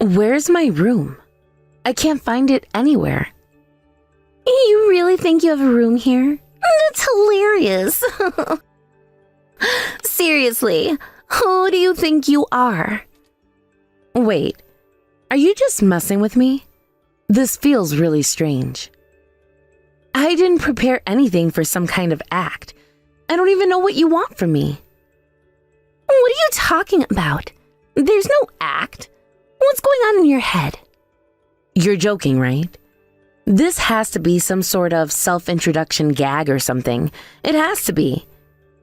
Where's my room? I can't find it anywhere. You really think you have a room here? That's hilarious. Seriously, who do you think you are? Wait, are you just messing with me? This feels really strange. I didn't prepare anything for some kind of act. I don't even know what you want from me. What are you talking about? There's no act. What's going on in your head? You're joking, right? This has to be some sort of self-introduction gag or something. It has to be.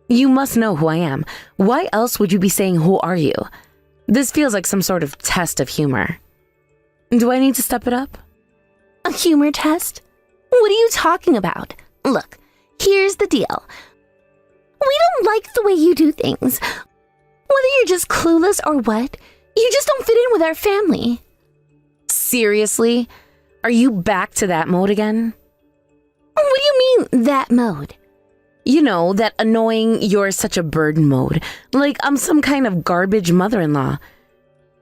You must know who I am. Why else would you be saying, "Who are you?" This feels like some sort of test of humor. Do I need to step it up? A humor test? What are you talking about? Look, here's the deal. We don't like the way you do things. Whether you're just clueless or what, you just don't fit in with our family. Seriously? Are you back to that mode again? What do you mean, that mode? You know, that annoying "you're such a burden" mode. Like I'm some kind of garbage mother-in-law.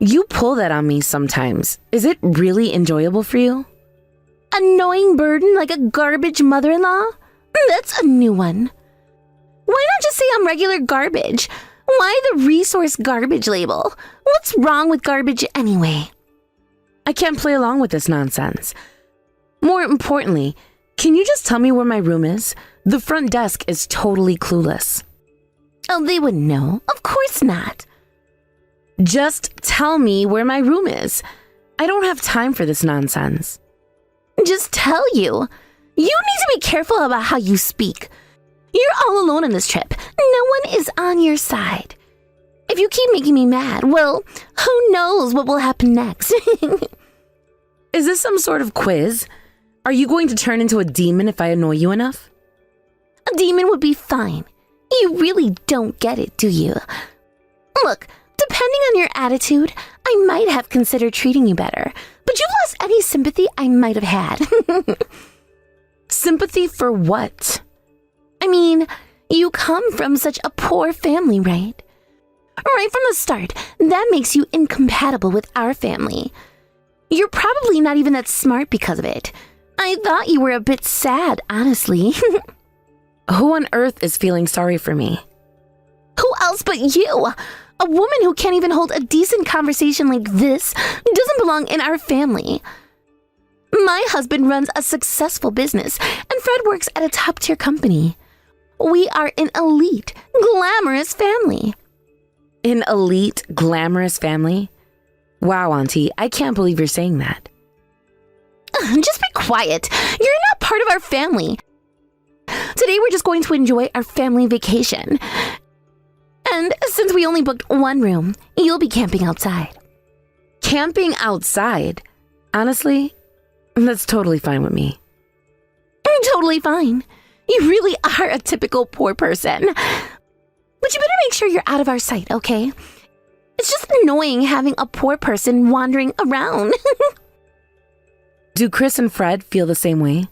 You pull that on me sometimes. Is it really enjoyable for you? Annoying burden like a garbage mother-in-law? That's a new one. Why not just say I'm regular garbage? Why the resource garbage label? What's wrong with garbage anyway? I can't play along with this nonsense. More importantly, can you just tell me where my room is? The front desk is totally clueless. Oh, they wouldn't know. Of course not. Just tell me where my room is. I don't have time for this nonsense. Just tell you. You need to be careful about how you speak. You're all alone on this trip. No one is on your side. If you keep making me mad, well, who knows what will happen next? Is this some sort of quiz? Are you going to turn into a demon if I annoy you enough? A demon would be fine. You really don't get it, do you? Look, depending on your attitude, I might have considered treating you better, but you've lost any sympathy I might have had. Sympathy for what? I mean, you come from such a poor family, right? Right from the start, that makes you incompatible with our family. You're probably not even that smart because of it. I thought you were a bit sad, honestly. Who on earth is feeling sorry for me? Who else but you? A woman who can't even hold a decent conversation like this doesn't belong in our family. My husband runs a successful business, and Fred works at a top-tier company. We are an elite, glamorous family. An elite, glamorous family? Wow, Auntie, I can't believe you're saying that. Just be quiet. You're not part of our family. Today we're just going to enjoy our family vacation. And since we only booked one room, you'll be camping outside. Camping outside? Honestly, that's totally fine with me. Totally fine. You really are a typical poor person. But you better make sure you're out of our sight, okay? It's just annoying having a poor person wandering around. Do Chris and Fred feel the same way?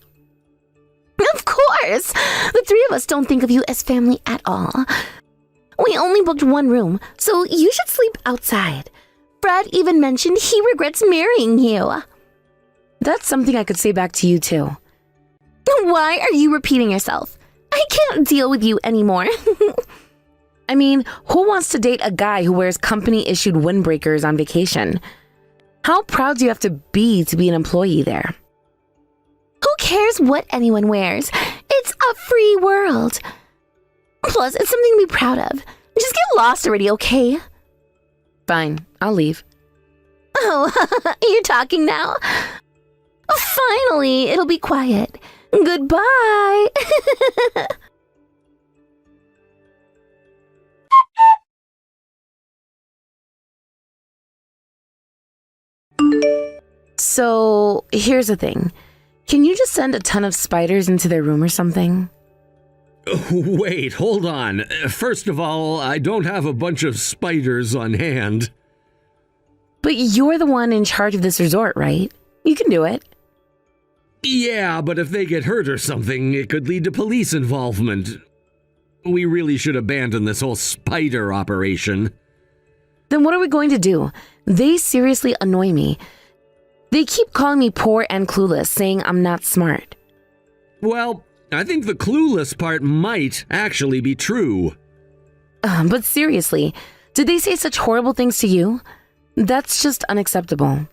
Of course! The three of us don't think of you as family at all. We only booked one room, so you should sleep outside. Fred even mentioned he regrets marrying you. That's something I could say back to you too. Why are you repeating yourself? I can't deal with you anymore. I mean, who wants to date a guy who wears company-issued windbreakers on vacation? How proud do you have to be an employee there? Who cares what anyone wears? It's a free world. Plus, it's something to be proud of. Just get lost already, okay? Fine, I'll leave. Oh, you're talking now? Finally, it'll be quiet. Goodbye. So, here's the thing. Can you just send a ton of spiders into their room or something? Wait, hold on. First of all, I don't have a bunch of spiders on hand. But you're the one in charge of this resort, right? You can do it. Yeah, but if they get hurt or something, it could lead to police involvement. We really should abandon this whole spider operation. Then what are we going to do? They seriously annoy me. They keep calling me poor and clueless, saying I'm not smart. Well, I think the clueless part might actually be true. But seriously, did they say such horrible things to you? That's just unacceptable.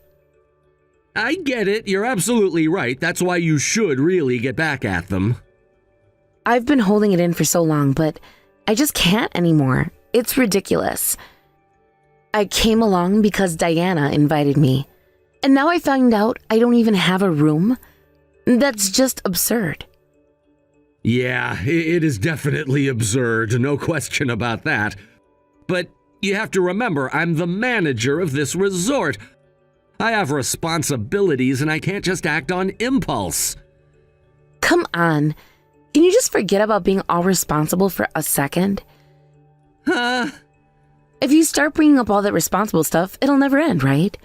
I get it, you're absolutely right. That's why you should really get back at them. I've been holding it in for so long, but I just can't anymore. It's ridiculous. I came along because Diana invited me. And now I found out I don't even have a room? That's just absurd. Yeah, it is definitely absurd, no question about that. But you have to remember, I'm the manager of this resort. I have responsibilities and I can't just act on impulse. Come on. Can you just forget about being all responsible for a second? If you start bringing up all that responsible stuff, it'll never end, right?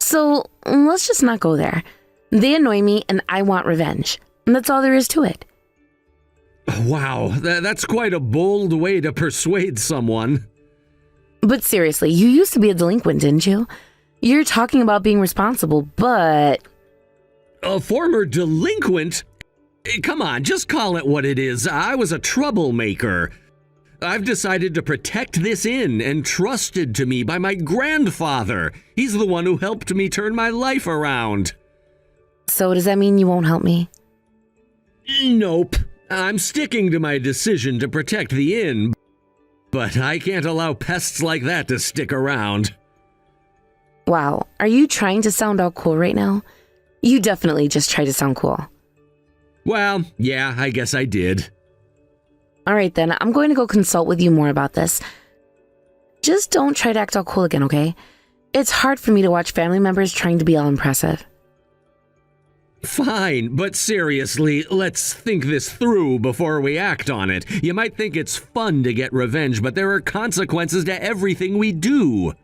So let's just not go there. They annoy me and I want revenge. And that's all there is to it. Wow, that's quite a bold way to persuade someone. But seriously, you used to be a delinquent, didn't you? You're talking about being responsible, but... A former delinquent? Come on, just call it what it is. I was a troublemaker. I've decided to protect this inn, entrusted to me by my grandfather. He's the one who helped me turn my life around. So does that mean you won't help me? Nope. I'm sticking to my decision to protect the inn, but I can't allow pests like that to stick around. Wow, are you trying to sound all cool right now? You definitely just tried to sound cool. Well, yeah, I guess I did. All right then, I'm going to go consult with you more about this. Just don't try to act all cool again, okay? It's hard for me to watch family members trying to be all impressive. Fine, but seriously, let's think this through before we act on it. You might think it's fun to get revenge, but there are consequences to everything we do.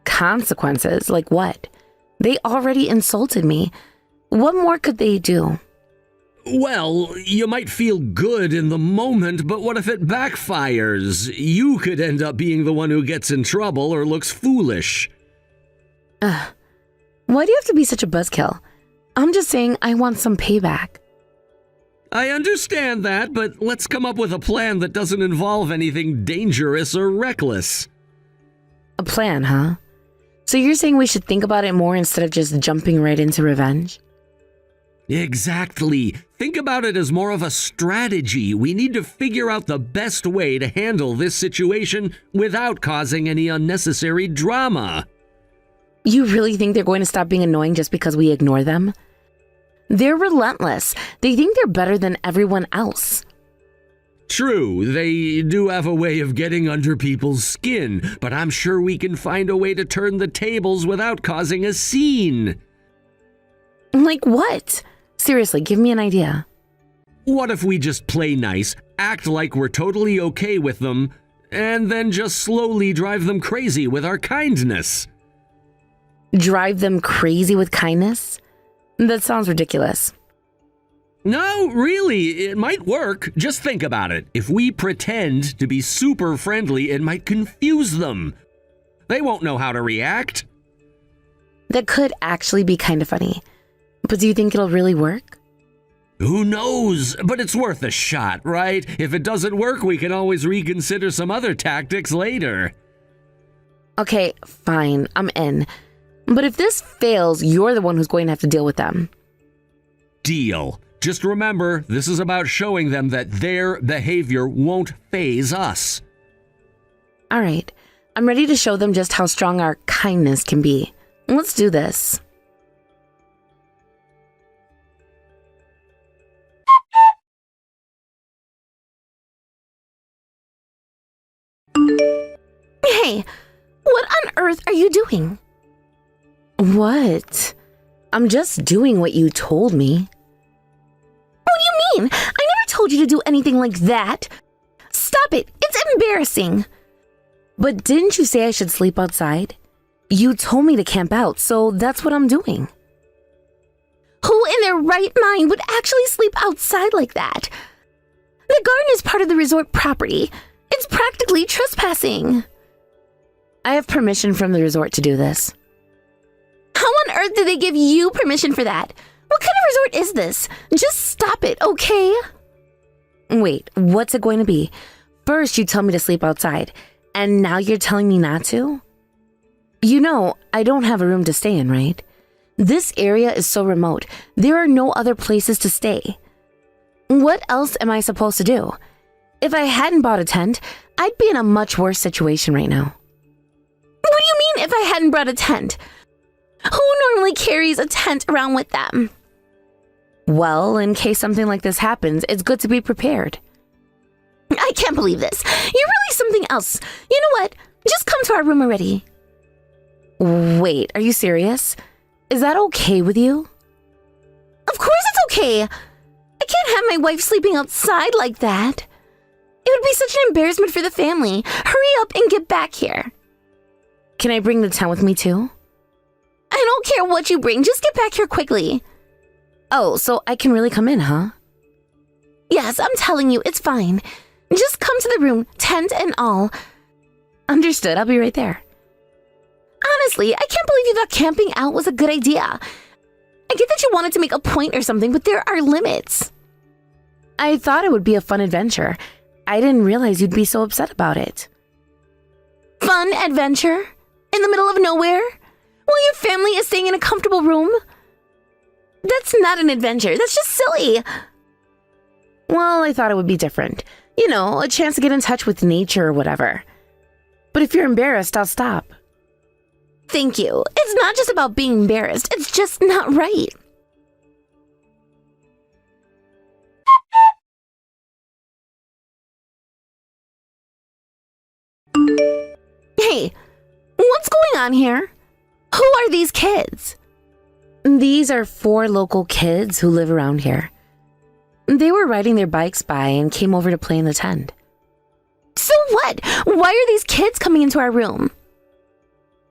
Consequences? Like what? They already insulted me. What more could they do? Well, you might feel good in the moment, but what if it backfires? You could end up being the one who gets in trouble or looks foolish. Why do you have to be such a buzzkill? I'm just saying I want some payback. I understand that, but let's come up with a plan that doesn't involve anything dangerous or reckless. A plan, huh? So you're saying we should think about it more instead of just jumping right into revenge? Exactly. Think about it as more of a strategy. We need to figure out the best way to handle this situation without causing any unnecessary drama. You really think they're going to stop being annoying just because we ignore them? They're relentless. They think they're better than everyone else. True, they do have a way of getting under people's skin, but I'm sure we can find a way to turn the tables without causing a scene. Like what? Seriously, give me an idea. What if we just play nice, act like we're totally okay with them, and then just slowly drive them crazy with our kindness? Drive them crazy with kindness? That sounds ridiculous. No, really, it might work. Just think about it. If we pretend to be super friendly, it might confuse them. They won't know how to react. That could actually be kind of funny. But do you think it'll really work? Who knows? But it's worth a shot, right? If it doesn't work, we can always reconsider some other tactics later. Okay, fine, I'm in. But if this fails, you're the one who's going to have to deal with them. Deal. Just remember, this is about showing them that their behavior won't faze us. All right, I'm ready to show them just how strong our kindness can be. Let's do this. Hey, what on earth are you doing? What? I'm just doing what you told me. What do you mean? I never told you to do anything like that. Stop it. It's embarrassing. But didn't you say I should sleep outside? You told me to camp out, so that's what I'm doing. Who in their right mind would actually sleep outside like that? The garden is part of the resort property. It's practically trespassing. I have permission from the resort to do this. How on earth did they give you permission for that? What kind of resort is this? Just stop it, okay? Wait, what's it going to be? First, you tell me to sleep outside, and now you're telling me not to? You know, I don't have a room to stay in, right? This area is so remote, there are no other places to stay. What else am I supposed to do? If I hadn't bought a tent, I'd be in a much worse situation right now. What do you mean if I hadn't brought a tent? Who normally carries a tent around with them? Well, in case something like this happens, it's good to be prepared. I can't believe this. You're really something else. You know what? Just come to our room already. Wait, are you serious? Is that okay with you? Of course it's okay. I can't have my wife sleeping outside like that. It would be such an embarrassment for the family. Hurry up and get back here. Can I bring the tent with me too? I don't care what you bring. Just get back here quickly. Oh, so I can really come in, huh? Yes, I'm telling you, it's fine. Just come to the room, tent and all. Understood, I'll be right there. Honestly, I can't believe you thought camping out was a good idea. I get that you wanted to make a point or something, but there are limits. I thought it would be a fun adventure. I didn't realize you'd be so upset about it. Fun adventure? In the middle of nowhere? While your family is staying in a comfortable room? That's not an adventure. That's just silly. Well, I thought it would be different. You know, a chance to get in touch with nature or whatever. But if you're embarrassed, I'll stop. Thank you. It's not just about being embarrassed. It's just not right. Hey, what's going on here? Who are these kids? These are 4 local kids who live around here. They were riding their bikes by and came over to play in the tent. So what? Why are these kids coming into our room?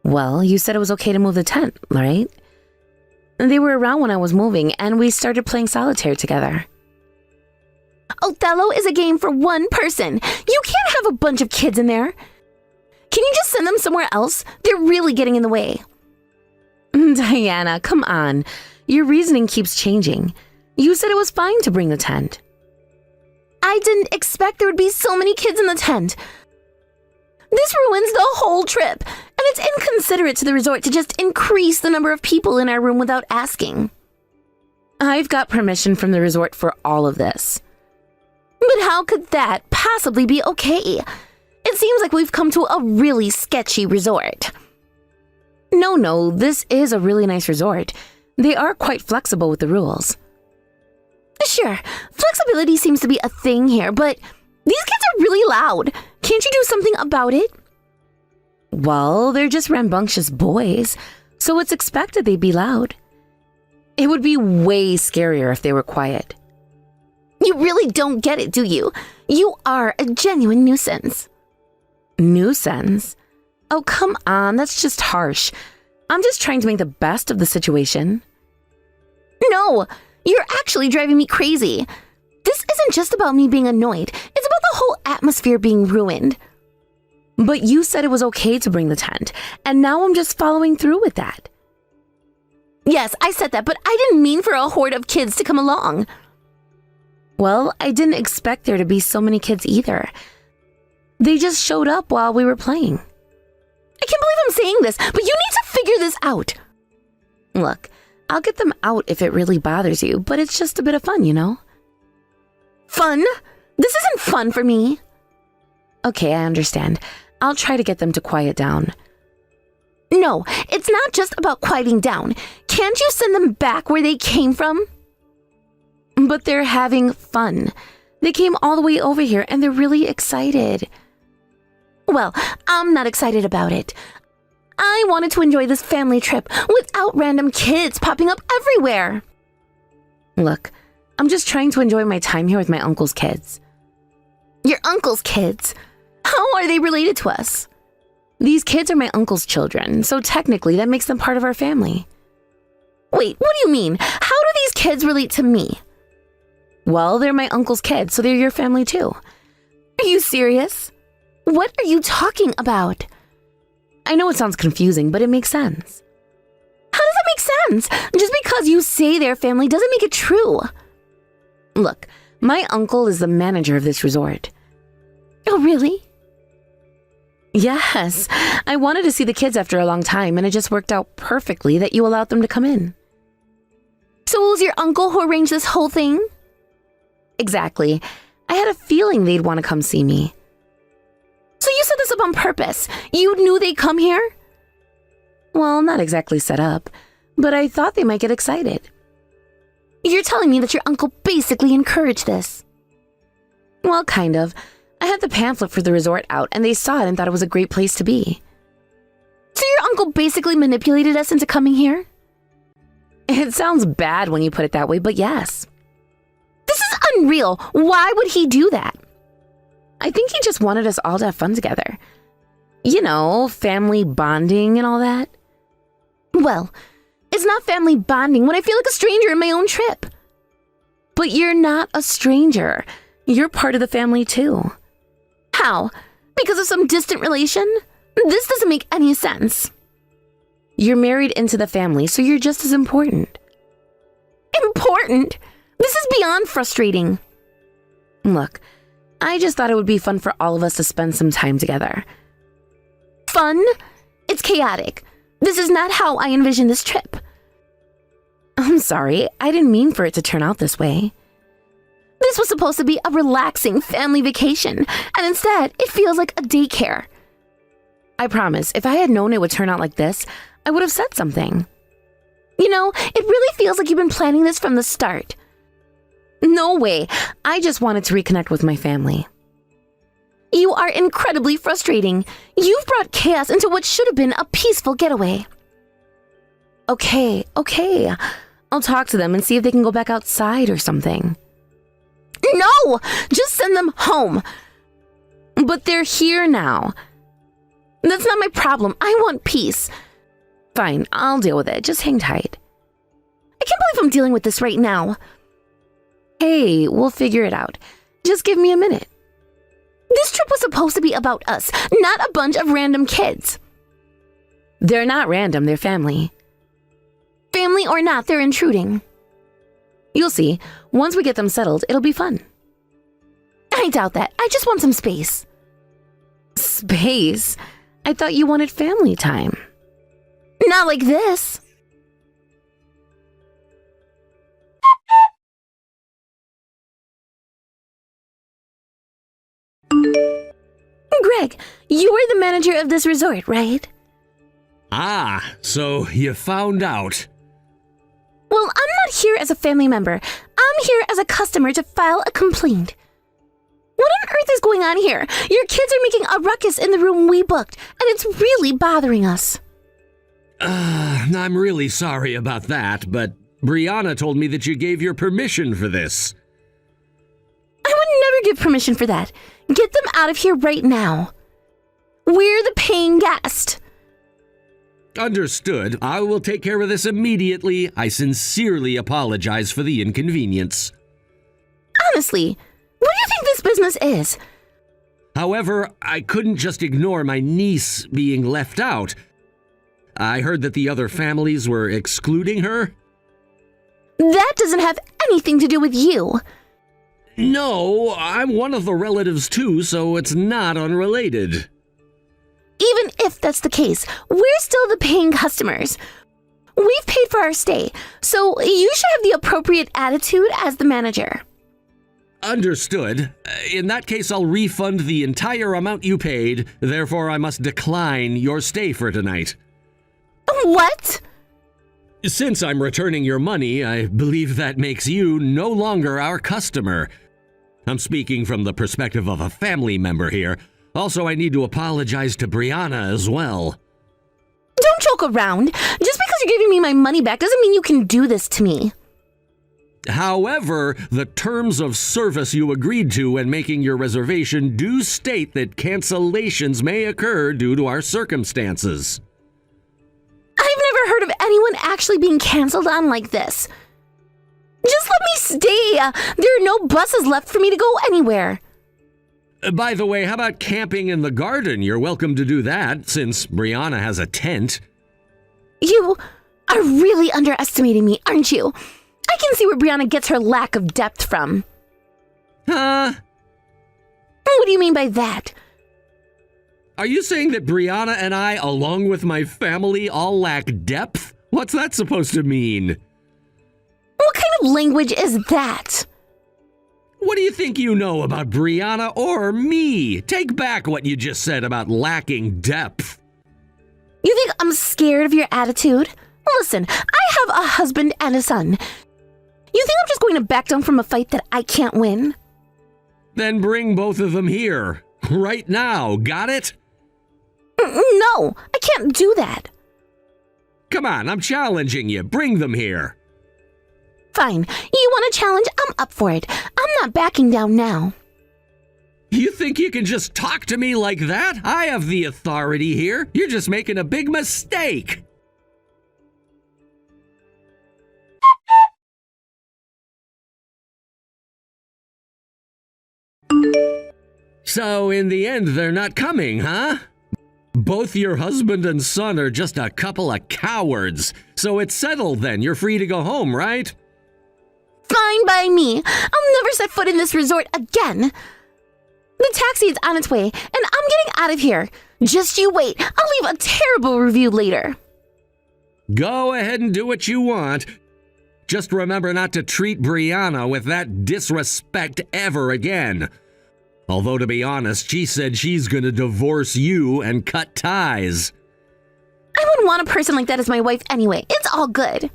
Well, you said it was okay to move the tent, right? They were around when I was moving, and we started playing solitaire together. Othello is a game for one person. You can't have a bunch of kids in there. Can you just send them somewhere else? They're really getting in the way. Diana, come on. Your reasoning keeps changing. You said it was fine to bring the tent. I didn't expect there would be so many kids in the tent. This ruins the whole trip, and it's inconsiderate to the resort to just increase the number of people in our room without asking. I've got permission from the resort for all of this. But how could that possibly be okay? It seems like we've come to a really sketchy resort. No, this is a really nice resort. They are quite flexible with the rules. Sure, flexibility seems to be a thing here, but these kids are really loud. Can't you do something about it? Well, they're just rambunctious boys, so it's expected they'd be loud. It would be way scarier if they were quiet. You really don't get it, do you? You are a genuine nuisance. Nuisance? Oh, come on, that's just harsh. I'm just trying to make the best of the situation. No, you're actually driving me crazy. This isn't just about me being annoyed. It's about the whole atmosphere being ruined. But you said it was okay to bring the tent, and now I'm just following through with that. Yes, I said that, but I didn't mean for a horde of kids to come along. Well, I didn't expect there to be so many kids either. They just showed up while we were playing. I can't believe I'm saying this, but you need to figure this out. Look, I'll get them out if it really bothers you, but it's just a bit of fun, you know? Fun? This isn't fun for me. Okay, I understand. I'll try to get them to quiet down. No, it's not just about quieting down. Can't you send them back where they came from? But they're having fun. They came all the way over here and they're really excited. Well, I'm not excited about it. I wanted to enjoy this family trip without random kids popping up everywhere. Look, I'm just trying to enjoy my time here with my uncle's kids. Your uncle's kids? How are they related to us? These kids are my uncle's children, so technically that makes them part of our family. Wait, what do you mean? How do these kids relate to me? Well, they're my uncle's kids, so they're your family too. Are you serious? What are you talking about? I know it sounds confusing, but it makes sense. How does that make sense? Just because you say they're family doesn't make it true. Look, my uncle is the manager of this resort. Oh, really? Yes, I wanted to see the kids after a long time, and it just worked out perfectly that you allowed them to come in. So it was your uncle who arranged this whole thing? Exactly. I had a feeling they'd want to come see me. So you set this up on purpose? You knew they'd come here? Well, not exactly set up, but I thought they might get excited. You're telling me that your uncle basically encouraged this? Well, kind of. I had the pamphlet for the resort out, and they saw it and thought it was a great place to be. So your uncle basically manipulated us into coming here? It sounds bad when you put it that way, but yes. This is unreal. Why would he do that? I think he just wanted us all to have fun together. You know, family bonding and all that. Well, it's not family bonding when I feel like a stranger in my own trip. But you're not a stranger. You're part of the family too. How? Because of some distant relation? This doesn't make any sense. You're married into the family, so you're just as important. Important? This is beyond frustrating. Look, I just thought it would be fun for all of us to spend some time together. Fun? It's chaotic. This is not how I envisioned this trip. I'm sorry, I didn't mean for it to turn out this way. This was supposed to be a relaxing family vacation, and instead, it feels like a daycare. I promise, if I had known it would turn out like this, I would have said something. You know, it really feels like you've been planning this from the start. No way. I just wanted to reconnect with my family. You are incredibly frustrating. You've brought chaos into what should have been a peaceful getaway. Okay. I'll talk to them and see if they can go back outside or something. No! Just send them home. But they're here now. That's not my problem. I want peace. Fine, I'll deal with it. Just hang tight. I can't believe I'm dealing with this right now. Hey, we'll figure it out. Just give me a minute. This trip was supposed to be about us, not a bunch of random kids. They're not random, they're family. Family or not, they're intruding. You'll see. Once we get them settled, it'll be fun. I doubt that. I just want some space. Space? I thought you wanted family time. Not like this. Greg, you are the manager of this resort, right? Ah, so you found out. Well, I'm not here as a family member. I'm here as a customer to file a complaint. What on earth is going on here? Your kids are making a ruckus in the room we booked, and it's really bothering us. I'm really sorry about that, but Brianna told me that you gave your permission for this. I would never give permission for that. Get them out of here right now. We're the paying guest. Understood. I will take care of this immediately. I sincerely apologize for the inconvenience. Honestly, what do you think this business is? However, I couldn't just ignore my niece being left out. I heard that the other families were excluding her. That doesn't have anything to do with you. No, I'm one of the relatives too, so it's not unrelated. Even if that's the case, we're still the paying customers. We've paid for our stay, so you should have the appropriate attitude as the manager. Understood. In that case, I'll refund the entire amount you paid, therefore I must decline your stay for tonight. What? Since I'm returning your money, I believe that makes you no longer our customer. I'm speaking from the perspective of a family member here. Also, I need to apologize to Brianna as well. Don't joke around. Just because you're giving me my money back doesn't mean you can do this to me. However, the terms of service you agreed to when making your reservation do state that cancellations may occur due to our circumstances. I've never heard of anyone actually being canceled on like this. Just let me stay. There are no buses left for me to go anywhere. By the way, how about camping in the garden? You're welcome to do that, since Brianna has a tent. You are really underestimating me, aren't you? I can see where Brianna gets her lack of depth from. Huh? What do you mean by that? Are you saying that Brianna and I, along with my family, all lack depth? What's that supposed to mean? What kind of language is that? What do you think you know about Brianna or me? Take back what you just said about lacking depth. You think I'm scared of your attitude? Listen, I have a husband and a son. You think I'm just going to back down from a fight that I can't win? Then bring both of them here. Right now, got it? No, I can't do that. Come on, I'm challenging you. Bring them here. Fine. You want a challenge? I'm up for it. I'm not backing down now. You think you can just talk to me like that? I have the authority here. You're just making a big mistake. So, in the end, they're not coming, huh? Both your husband and son are just a couple of cowards. So it's settled then. You're free to go home, right? Fine by me. I'll never set foot in this resort again. The taxi is on its way, and I'm getting out of here. Just you wait. I'll leave a terrible review later. Go ahead and do what you want. Just remember not to treat Brianna with that disrespect ever again. Although, to be honest, she said she's gonna divorce you and cut ties. I wouldn't want a person like that as my wife anyway. It's all good.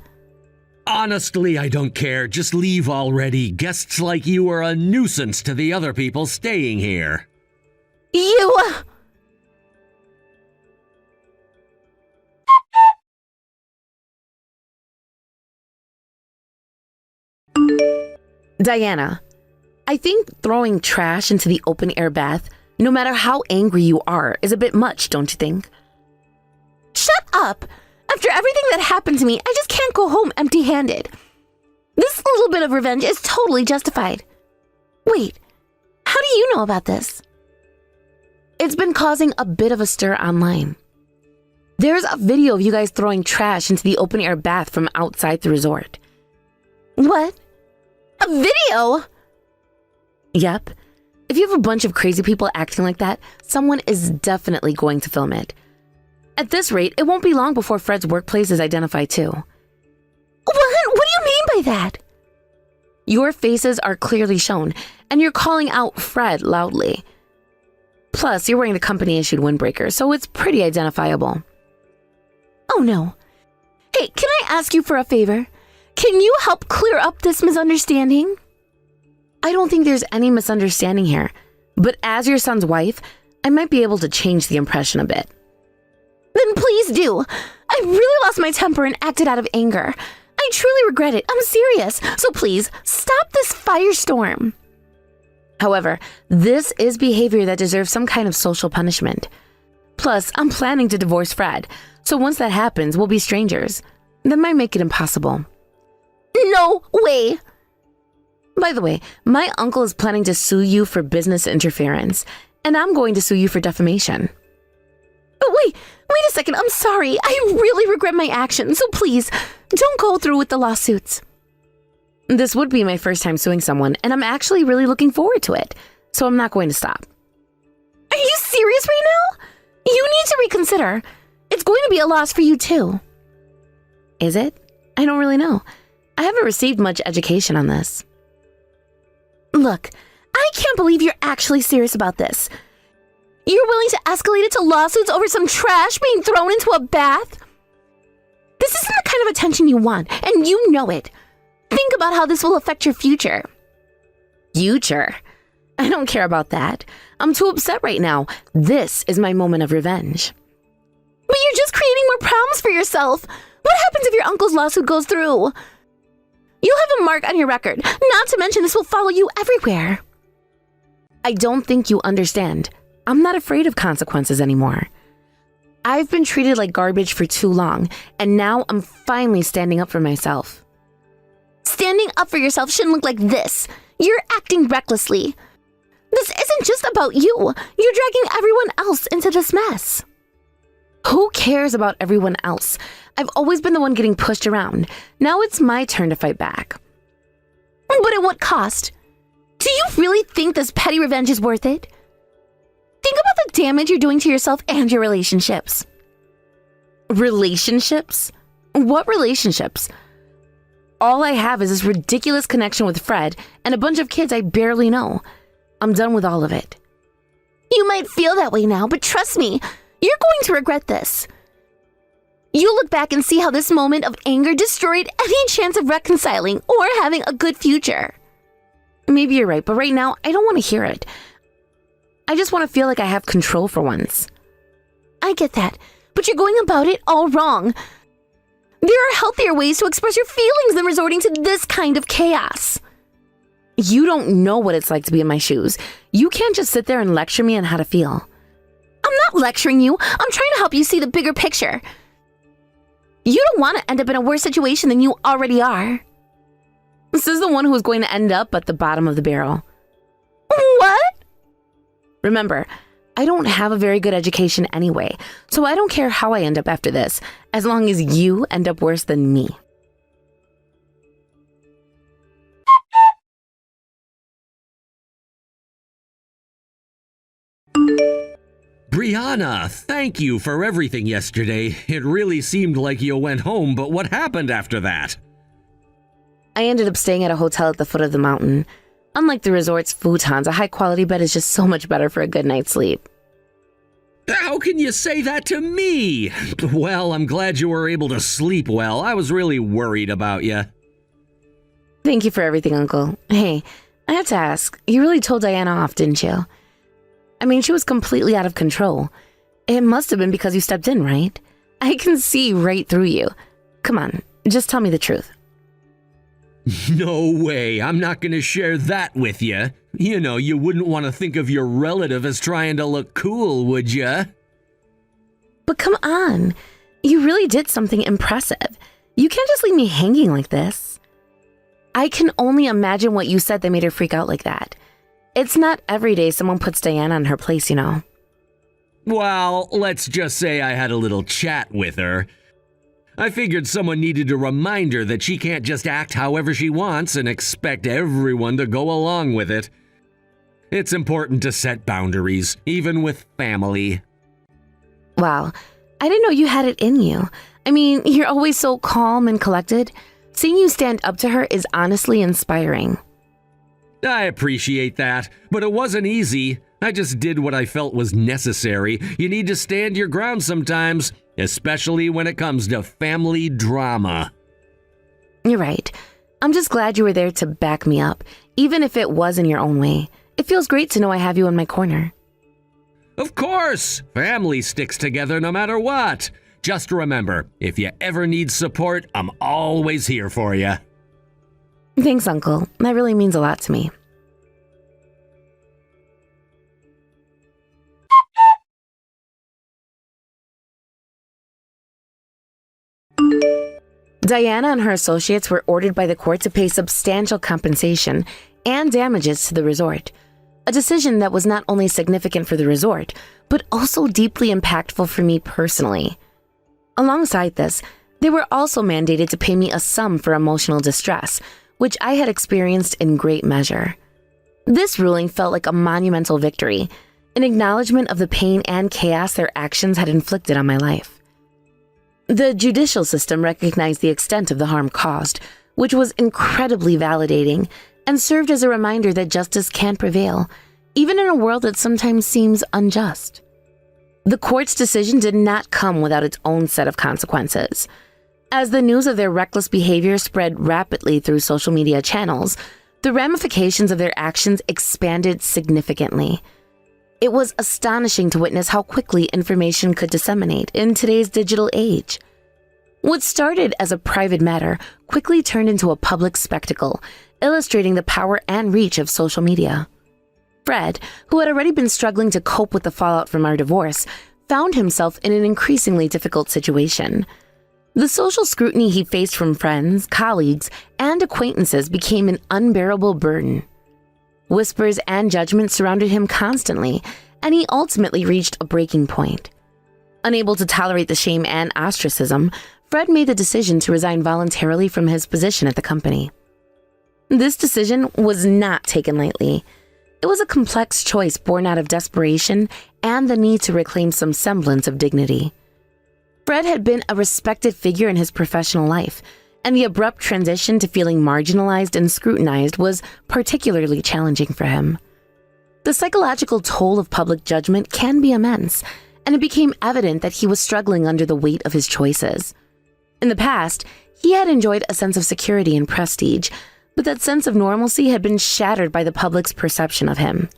Honestly, I don't care. Just leave already. Guests like you are a nuisance to the other people staying here. You... Diana, I think throwing trash into the open-air bath, no matter how angry you are, is a bit much, don't you think? Shut up! After everything that happened to me, I just can't go home empty-handed. This little bit of revenge is totally justified. Wait, how do you know about this? It's been causing a bit of a stir online. There's a video of you guys throwing trash into the open-air bath from outside the resort. What? A video? Yep. If you have a bunch of crazy people acting like that, someone is definitely going to film it. At this rate, it won't be long before Fred's workplace is identified too. What do you mean by that? Your faces are clearly shown, and you're calling out Fred loudly. Plus, you're wearing the company-issued windbreaker, so it's pretty identifiable. Oh no. Hey, can I ask you for a favor? Can you help clear up this misunderstanding? I don't think there's any misunderstanding here, but as your son's wife, I might be able to change the impression a bit. Then please do. I really lost my temper and acted out of anger. I truly regret it. I'm serious. So please, stop this firestorm. However, this is behavior that deserves some kind of social punishment. Plus, I'm planning to divorce Fred, so once that happens, we'll be strangers. That might make it impossible. No way. By the way, my uncle is planning to sue you for business interference, and I'm going to sue you for defamation. Wait a second. I'm sorry. I really regret my actions, so please, don't go through with the lawsuits. This would be my first time suing someone, and I'm actually really looking forward to it, so I'm not going to stop. Are you serious right now? You need to reconsider. It's going to be a loss for you too. Is it? I don't really know. I haven't received much education on this. Look, I can't believe you're actually serious about this. You're willing to escalate it to lawsuits over some trash being thrown into a bath? This isn't the kind of attention you want, and you know it. Think about how this will affect your future. Future? I don't care about that. I'm too upset right now. This is my moment of revenge. But you're just creating more problems for yourself. What happens if your uncle's lawsuit goes through? You'll have a mark on your record, not to mention this will follow you everywhere. I don't think you understand. I'm not afraid of consequences anymore. I've been treated like garbage for too long, and now I'm finally standing up for myself. Standing up for yourself shouldn't look like this. You're acting recklessly. This isn't just about you. You're dragging everyone else into this mess. Who cares about everyone else? I've always been the one getting pushed around. Now it's my turn to fight back. But at what cost? Do you really think this petty revenge is worth it? Think about the damage you're doing to yourself and your relationships. Relationships? What relationships? All I have is this ridiculous connection with Fred and a bunch of kids I barely know. I'm done with all of it. You might feel that way now, but trust me, you're going to regret this. You'll look back and see how this moment of anger destroyed any chance of reconciling or having a good future. Maybe you're right, but right now, I don't want to hear it. I just want to feel like I have control for once. I get that, but you're going about it all wrong. There are healthier ways to express your feelings than resorting to this kind of chaos. You don't know what it's like to be in my shoes. You can't just sit there and lecture me on how to feel. I'm not lecturing you. I'm trying to help you see the bigger picture. You don't want to end up in a worse situation than you already are. This is the one who is going to end up at the bottom of the barrel. What? Remember, I don't have a very good education anyway, so I don't care how I end up after this, as long as you end up worse than me. Brianna, thank you for everything yesterday. It really seemed like you went home, but what happened after that? I ended up staying at a hotel at the foot of the mountain. Unlike the resort's futons, a high-quality bed is just so much better for a good night's sleep. How can you say that to me? Well, I'm glad you were able to sleep well. I was really worried about you. Thank you for everything, Uncle. Hey, I have to ask, you really told Diana off, didn't you? I mean, she was completely out of control. It must have been because you stepped in, right? I can see right through you. Come on, just tell me the truth. No way, I'm not gonna share that with you. You know, you wouldn't want to think of your relative as trying to look cool, would ya? But come on, you really did something impressive. You can't just leave me hanging like this. I can only imagine what you said that made her freak out like that. It's not every day someone puts Diana in her place, you know. Well, let's just say I had a little chat with her. I figured someone needed to remind her that she can't just act however she wants and expect everyone to go along with it. It's important to set boundaries, even with family. Wow, I didn't know you had it in you. I mean, you're always so calm and collected. Seeing you stand up to her is honestly inspiring. I appreciate that, but it wasn't easy. I just did what I felt was necessary. You need to stand your ground sometimes, especially when it comes to family drama. You're right. I'm just glad you were there to back me up, even if it was in your own way. It feels great to know I have you in my corner. Of course! Family sticks together no matter what. Just remember, if you ever need support, I'm always here for you. Thanks, Uncle. That really means a lot to me. Diana and her associates were ordered by the court to pay substantial compensation and damages to the resort, a decision that was not only significant for the resort, but also deeply impactful for me personally. Alongside this, they were also mandated to pay me a sum for emotional distress, which I had experienced in great measure. This ruling felt like a monumental victory, an acknowledgement of the pain and chaos their actions had inflicted on my life. The judicial system recognized the extent of the harm caused, which was incredibly validating and served as a reminder that justice can prevail, even in a world that sometimes seems unjust. The court's decision did not come without its own set of consequences. As the news of their reckless behavior spread rapidly through social media channels, the ramifications of their actions expanded significantly. It was astonishing to witness how quickly information could disseminate in today's digital age. What started as a private matter quickly turned into a public spectacle, illustrating the power and reach of social media. Fred, who had already been struggling to cope with the fallout from our divorce, found himself in an increasingly difficult situation. The social scrutiny he faced from friends, colleagues, and acquaintances became an unbearable burden. Whispers and judgment surrounded him constantly, and he ultimately reached a breaking point. Unable to tolerate the shame and ostracism, Fred made the decision to resign voluntarily from his position at the company. This decision was not taken lightly. It was a complex choice born out of desperation and the need to reclaim some semblance of dignity. Fred had been a respected figure in his professional life, and the abrupt transition to feeling marginalized and scrutinized was particularly challenging for him. The psychological toll of public judgment can be immense, and it became evident that he was struggling under the weight of his choices. In the past, he had enjoyed a sense of security and prestige, but that sense of normalcy had been shattered by the public's perception of him.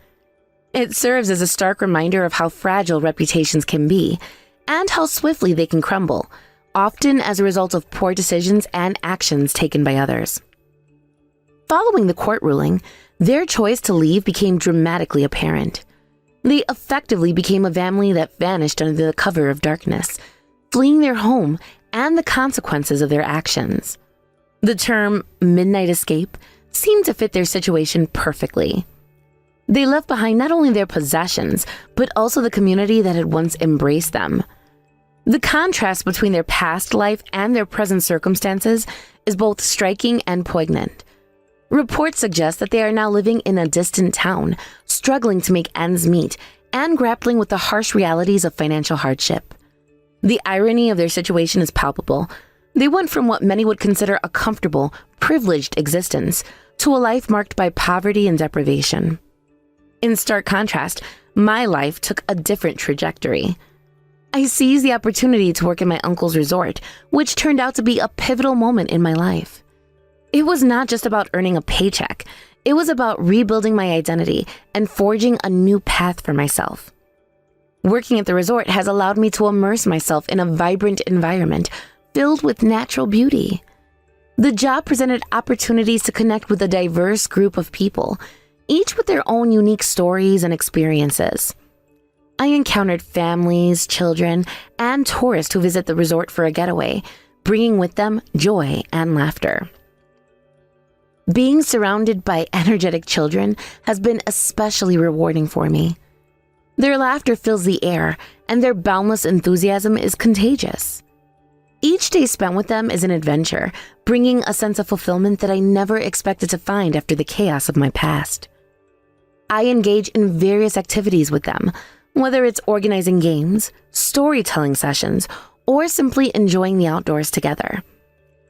It serves as a stark reminder of how fragile reputations can be, and how swiftly they can crumble, often as a result of poor decisions and actions taken by others. Following the court ruling, their choice to leave became dramatically apparent. They effectively became a family that vanished under the cover of darkness, fleeing their home and the consequences of their actions. The term midnight escape seemed to fit their situation perfectly. They left behind not only their possessions, but also the community that had once embraced them. The contrast between their past life and their present circumstances is both striking and poignant. Reports suggest that they are now living in a distant town, struggling to make ends meet and grappling with the harsh realities of financial hardship. The irony of their situation is palpable. They went from what many would consider a comfortable, privileged existence to a life marked by poverty and deprivation. In stark contrast, my life took a different trajectory. I seized the opportunity to work in my uncle's resort, which turned out to be a pivotal moment in my life. It was not just about earning a paycheck. It was about rebuilding my identity and forging a new path for myself. Working at the resort has allowed me to immerse myself in a vibrant environment filled with natural beauty. The job presented opportunities to connect with a diverse group of people, each with their own unique stories and experiences. I encountered families, children, and tourists who visit the resort for a getaway, bringing with them joy and laughter. Being surrounded by energetic children has been especially rewarding for me. Their laughter fills the air, and their boundless enthusiasm is contagious. Each day spent with them is an adventure, bringing a sense of fulfillment that I never expected to find after the chaos of my past. I engage in various activities with them, whether it's organizing games, storytelling sessions, or simply enjoying the outdoors together.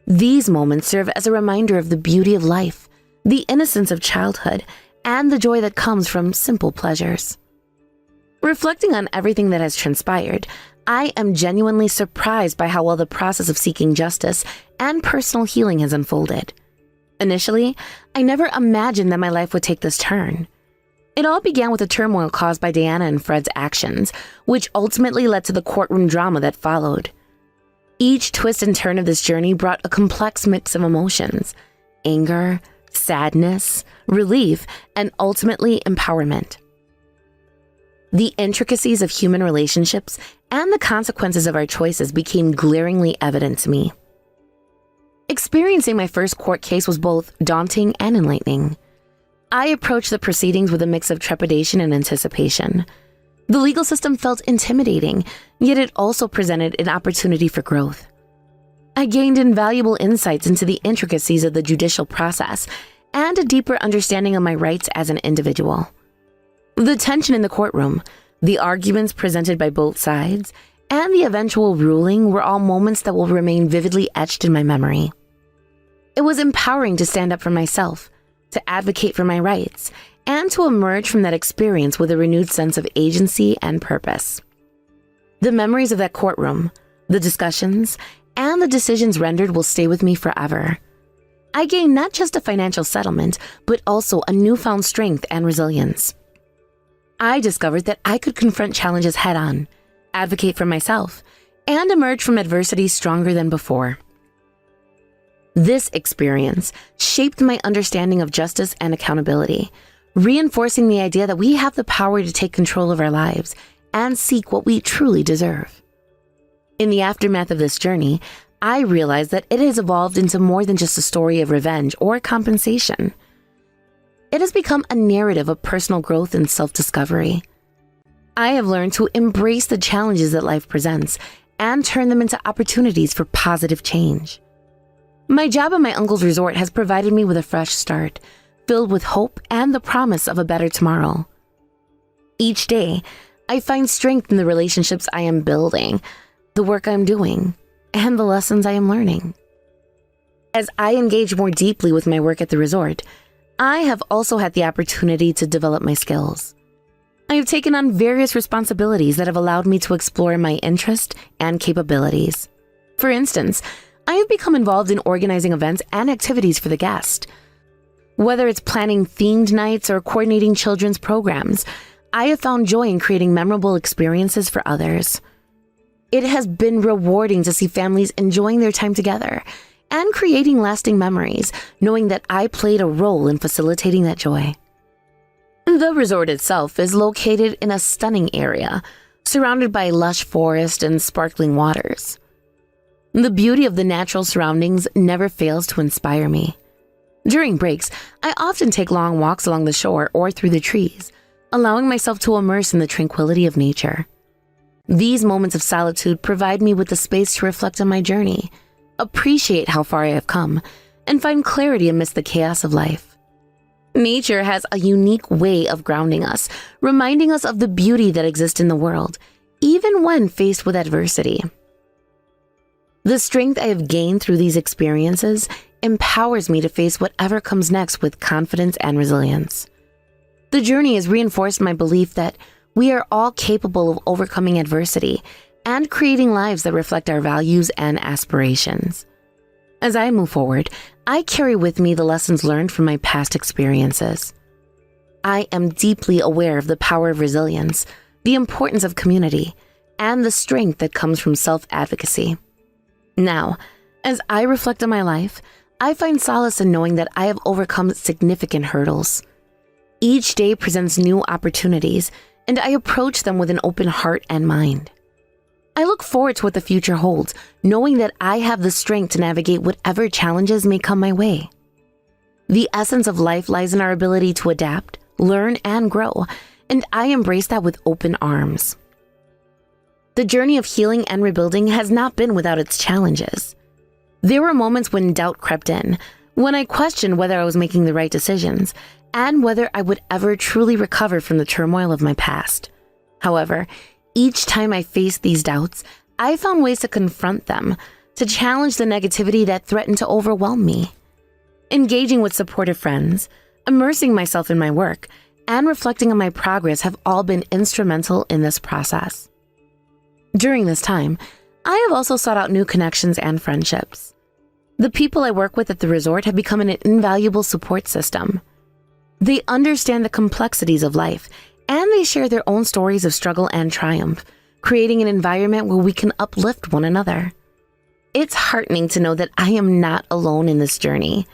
These moments serve as a reminder of the beauty of life, the innocence of childhood, and the joy that comes from simple pleasures. Reflecting on everything that has transpired, I am genuinely surprised by how well the process of seeking justice and personal healing has unfolded. Initially, I never imagined that my life would take this turn. It all began with the turmoil caused by Diana and Fred's actions, which ultimately led to the courtroom drama that followed. Each twist and turn of this journey brought a complex mix of emotions: anger, sadness, relief, and ultimately empowerment. The intricacies of human relationships and the consequences of our choices became glaringly evident to me. Experiencing my first court case was both daunting and enlightening. I approached the proceedings with a mix of trepidation and anticipation. The legal system felt intimidating, yet it also presented an opportunity for growth. I gained invaluable insights into the intricacies of the judicial process and a deeper understanding of my rights as an individual. The tension in the courtroom, the arguments presented by both sides, and the eventual ruling were all moments that will remain vividly etched in my memory. It was empowering to stand up for myself, to advocate for my rights, and to emerge from that experience with a renewed sense of agency and purpose. The memories of that courtroom, the discussions, and the decisions rendered will stay with me forever. I gained not just a financial settlement, but also a newfound strength and resilience. I discovered that I could confront challenges head-on, advocate for myself, and emerge from adversity stronger than before. This experience shaped my understanding of justice and accountability, reinforcing the idea that we have the power to take control of our lives and seek what we truly deserve. In the aftermath of this journey, I realized that it has evolved into more than just a story of revenge or compensation. it has become a narrative of personal growth and self-discovery. I have learned to embrace the challenges that life presents and turn them into opportunities for positive change. My job at my uncle's resort has provided me with a fresh start, filled with hope and the promise of a better tomorrow. Each day, I find strength in the relationships I am building, the work I'm doing, and the lessons I am learning. As I engage more deeply with my work at the resort, I have also had the opportunity to develop my skills. I have taken on various responsibilities that have allowed me to explore my interest and capabilities. For instance, I have become involved in organizing events and activities for the guest. Whether it's planning themed nights or coordinating children's programs, I have found joy in creating memorable experiences for others. It has been rewarding to see families enjoying their time together and creating lasting memories, knowing that I played a role in facilitating that joy. The resort itself is located in a stunning area, surrounded by lush forest and sparkling waters. The beauty of the natural surroundings never fails to inspire me. During breaks, I often take long walks along the shore or through the trees, allowing myself to immerse in the tranquility of nature. These moments of solitude provide me with the space to reflect on my journey, appreciate how far I have come, and find clarity amidst the chaos of life. Nature has a unique way of grounding us, reminding us of the beauty that exists in the world, even when faced with adversity. The strength I have gained through these experiences empowers me to face whatever comes next with confidence and resilience. The journey has reinforced my belief that we are all capable of overcoming adversity and creating lives that reflect our values and aspirations. As I move forward, I carry with me the lessons learned from my past experiences. I am deeply aware of the power of resilience, the importance of community, and the strength that comes from self-advocacy. Now, as I reflect on my life, I find solace in knowing that I have overcome significant hurdles. Each day presents new opportunities, and I approach them with an open heart and mind. I look forward to what the future holds, knowing that I have the strength to navigate whatever challenges may come my way. The essence of life lies in our ability to adapt, learn, and grow, and I embrace that with open arms. The journey of healing and rebuilding has not been without its challenges. There were moments when doubt crept in, when I questioned whether I was making the right decisions, and whether I would ever truly recover from the turmoil of my past. However, each time I faced these doubts, I found ways to confront them, to challenge the negativity that threatened to overwhelm me. Engaging with supportive friends, immersing myself in my work, and reflecting on my progress have all been instrumental in this process. During this time, I have also sought out new connections and friendships. The people I work with at the resort have become an invaluable support system. They understand the complexities of life, and they share their own stories of struggle and triumph, creating an environment where we can uplift one another. It's heartening to know that I am not alone in this journey.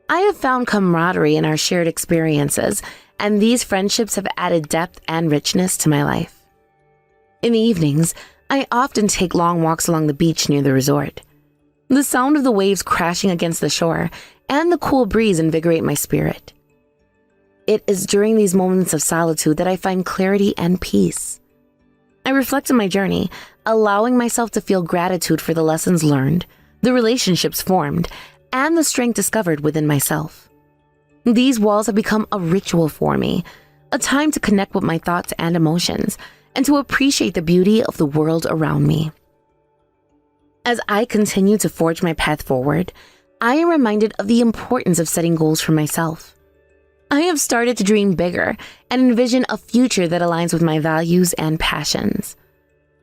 I have found camaraderie in our shared experiences, and these friendships have added depth and richness to my life. In the evenings, I often take long walks along the beach near the resort. The sound of the waves crashing against the shore and the cool breeze invigorate my spirit. It is during these moments of solitude that I find clarity and peace. I reflect on my journey, allowing myself to feel gratitude for the lessons learned, the relationships formed, and the strength discovered within myself. These walls have become a ritual for me, a time to connect with my thoughts and emotions, and to appreciate the beauty of the world around me. As I continue to forge my path forward, I am reminded of the importance of setting goals for myself. I have started to dream bigger and envision a future that aligns with my values and passions.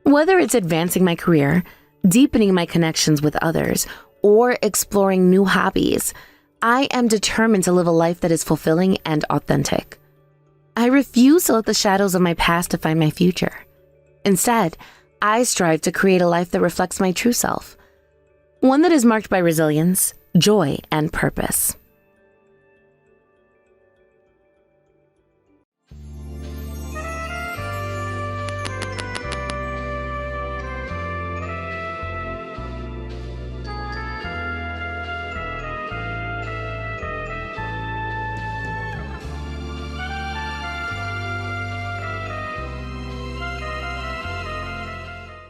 Whether it's advancing my career, deepening my connections with others, or exploring new hobbies, I am determined to live a life that is fulfilling and authentic. I refuse to let the shadows of my past define my future. Instead, I strive to create a life that reflects my true self, one that is marked by resilience, joy, and purpose.